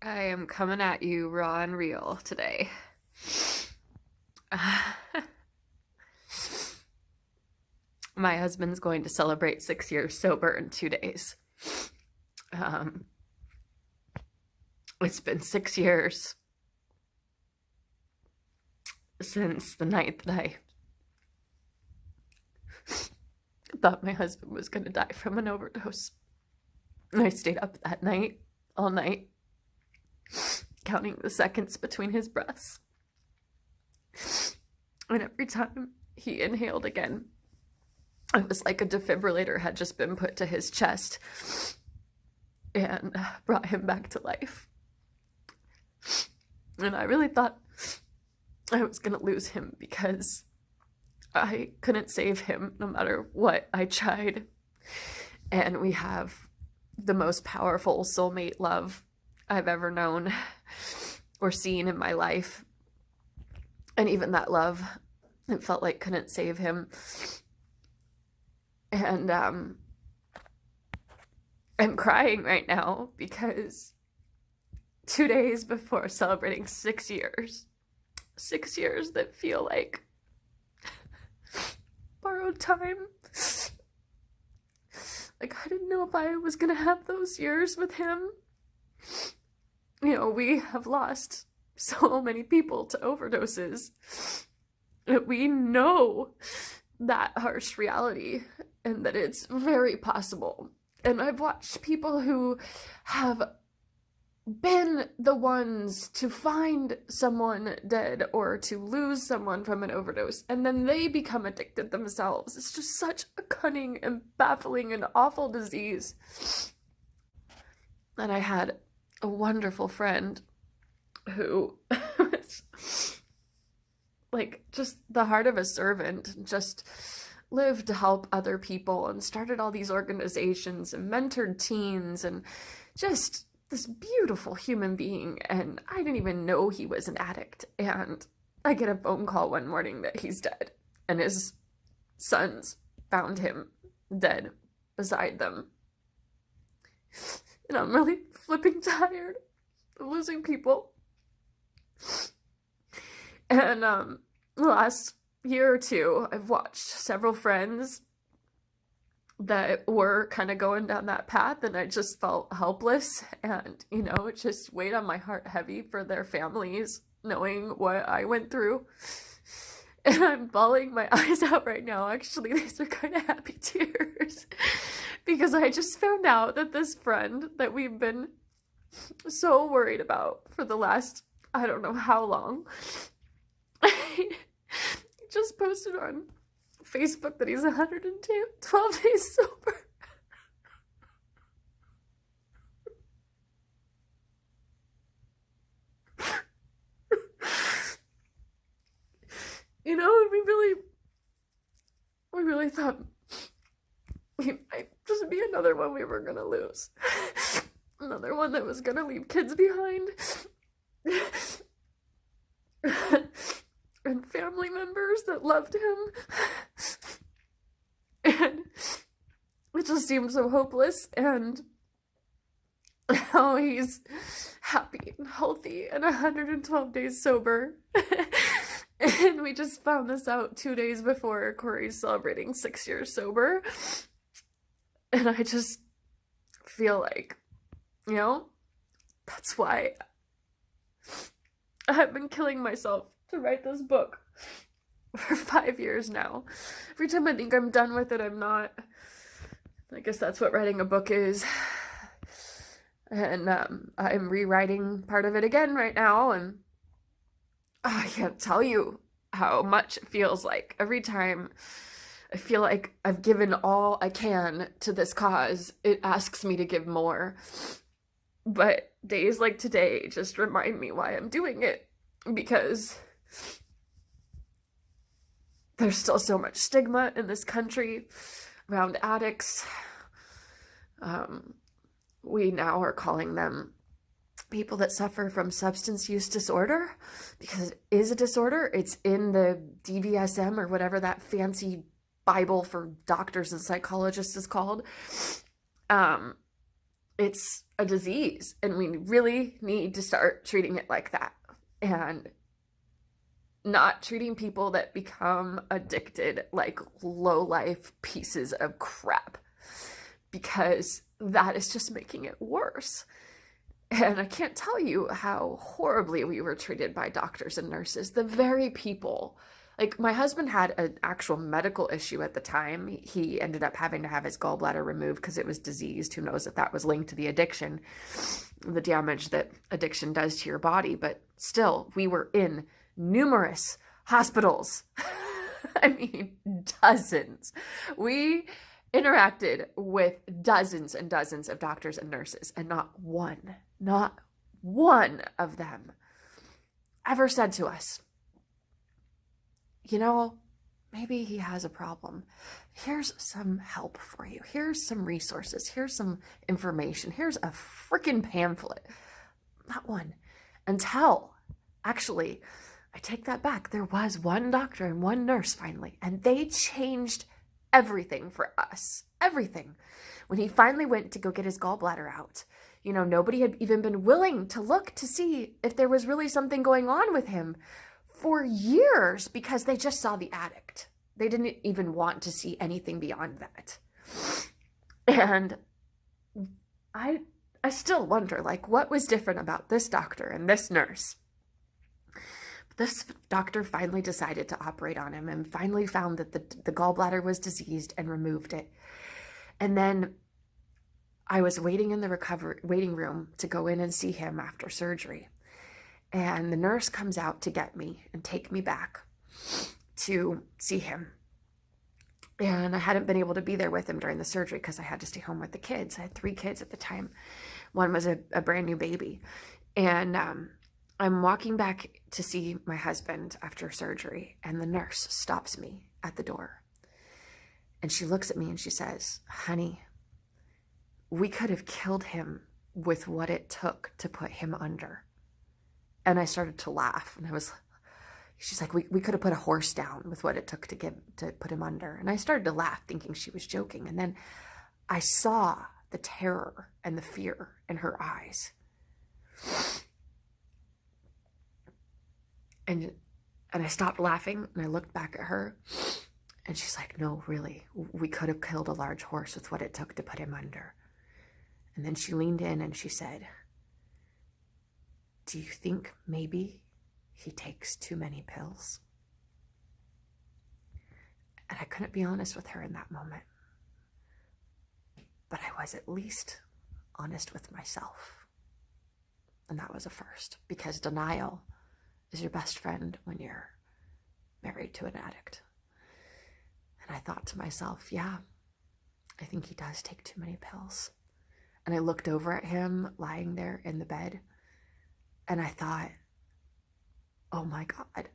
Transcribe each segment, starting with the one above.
I am coming at you raw and real today. My husband's going to celebrate 6 years sober in 2 days. Um, it's been 6 years since the night that I thought my husband was going to die from an overdose. And I stayed up that night, all night, counting the seconds between his breaths. And every time he inhaled again, it was like a defibrillator had just been put to his chest and brought him back to life. And I really thought I was going to lose him because I couldn't save him no matter what I tried. And we have the most powerful soulmate love I've ever known or seen in my life. And even that love, it felt like couldn't save him. And I'm crying right now because 2 days before celebrating 6 years, 6 years that feel like borrowed time. Like, I didn't know if I was gonna have those years with him. You know, we have lost so many people to overdoses. We know that harsh reality and that it's very possible. And I've watched people who have been the ones to find someone dead or to lose someone from an overdose, and then they become addicted themselves. It's just such a cunning and baffling and awful disease. And I had a wonderful friend who was like just the heart of a servant, just lived to help other people and started all these organizations and mentored teens and just this beautiful human being. And I didn't even know he was an addict. And I get a phone call one morning that he's dead, and his sons found him dead beside them. And I'm really flipping tired of losing people. And the last year or two, I've watched several friends that were kind of going down that path, and I just felt helpless, and it just weighed on my heart heavy for their families, knowing what I went through. And I'm bawling my eyes out right now. Actually, these are kind of happy tears because I just found out that this friend that we've been so worried about for the last, I don't know how long, just posted on Facebook that he's 112 days sober. And we really thought he might just be another one we were gonna lose. Another one that was gonna leave kids behind. And family members that loved him. And it just seemed so hopeless. And now he's happy and healthy and 112 days sober. And we just found this out 2 days before Corey's celebrating 6 years sober. And I just feel like, that's why I've been killing myself to write this book for 5 years now. Every time I think I'm done with it, I'm not. I guess that's what writing a book is. And I'm rewriting part of it again right now, and I can't tell you how much it feels like. Every time I feel like I've given all I can to this cause, it asks me to give more. But days like today just remind me why I'm doing it, because there's still so much stigma in this country around addicts. We now are calling them people that suffer from substance use disorder, because it is a disorder. It's in the DVSM, or whatever that fancy Bible for doctors and psychologists is called. it's a disease, and we really need to start treating it like that, and not treating people that become addicted like low-life pieces of crap, because that is just making it worse. And I can't tell you how horribly we were treated by doctors and nurses. The very people, like my husband had an actual medical issue at the time. He ended up having to have his gallbladder removed because it was diseased. Who knows if that was linked to the addiction, the damage that addiction does to your body. But still, we were in numerous hospitals. I mean, dozens. We interacted with dozens and dozens of doctors and nurses, and not one of them ever said to us, you know, maybe he has a problem. Here's some help for you. Here's some resources. Here's some information. Here's a freaking pamphlet. Not one. Until, actually, I take that back. There was one doctor and one nurse finally, and they changed everything for us. Everything. When he finally went to go get his gallbladder out, you know, nobody had even been willing to look to see if there was really something going on with him for years, because they just saw the addict. They didn't even want to see anything beyond that. And I still wonder, like, what was different about this doctor and this nurse? This doctor finally decided to operate on him and finally found that the gallbladder was diseased and removed it. And then I was waiting in the waiting room to go in and see him after surgery. And the nurse comes out to get me and take me back to see him. And I hadn't been able to be there with him during the surgery because I had to stay home with the kids. I had 3 kids at the time. One was a brand new baby. And I'm walking back to see my husband after surgery, and the nurse stops me at the door. And she looks at me and she says, honey, we could have killed him with what it took to put him under. And I started to laugh, and she's like, we could have put a horse down with what it took to put him under. And I started to laugh, thinking she was joking. And then I saw the terror and the fear in her eyes. And I stopped laughing, and I looked back at her, and she's like, no, really, we could have killed a large horse with what it took to put him under. And then she leaned in and she said, do you think maybe he takes too many pills? And I couldn't be honest with her in that moment. But I was at least honest with myself. And that was a first, because denial is your best friend when you're married to an addict. And I thought to myself, yeah, I think he does take too many pills. And I looked over at him lying there in the bed, and I thought, oh my God,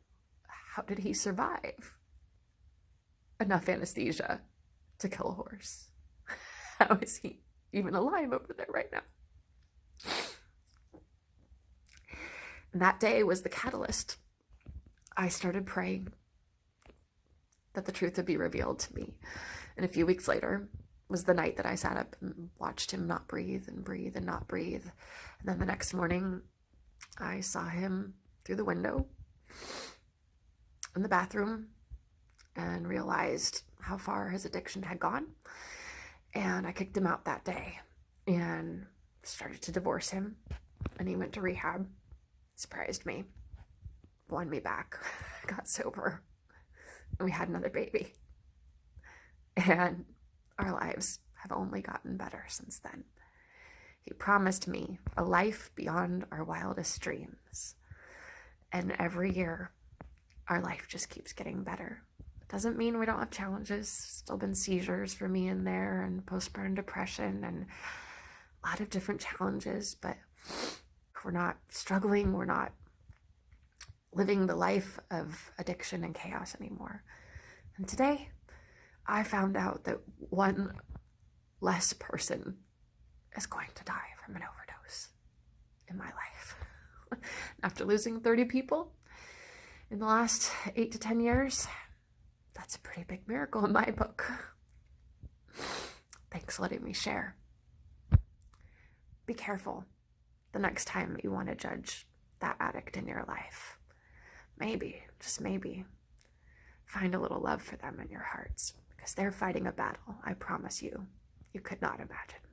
how did he survive enough anesthesia to kill a horse? How is he even alive over there right now? And that day was the catalyst. I started praying that the truth would be revealed to me. And a few weeks later was the night that I sat up and watched him not breathe and breathe and not breathe. And then the next morning, I saw him through the window in the bathroom and realized how far his addiction had gone. And I kicked him out that day and started to divorce him. And he went to rehab. Surprised me, won me back, got sober, and we had another baby. And our lives have only gotten better since then. He promised me a life beyond our wildest dreams. And every year, our life just keeps getting better. It doesn't mean we don't have challenges. Still been seizures for me in there, and postpartum depression, and a lot of different challenges, but we're not struggling. We're not living the life of addiction and chaos anymore. And today, I found out that one less person is going to die from an overdose in my life. After losing 30 people in the last 8 to 10 years, that's a pretty big miracle in my book. Thanks for letting me share. be careful the next time you want to judge that addict in your life. Maybe, just maybe, find a little love for them in your hearts, because they're fighting a battle, I promise you, you could not imagine.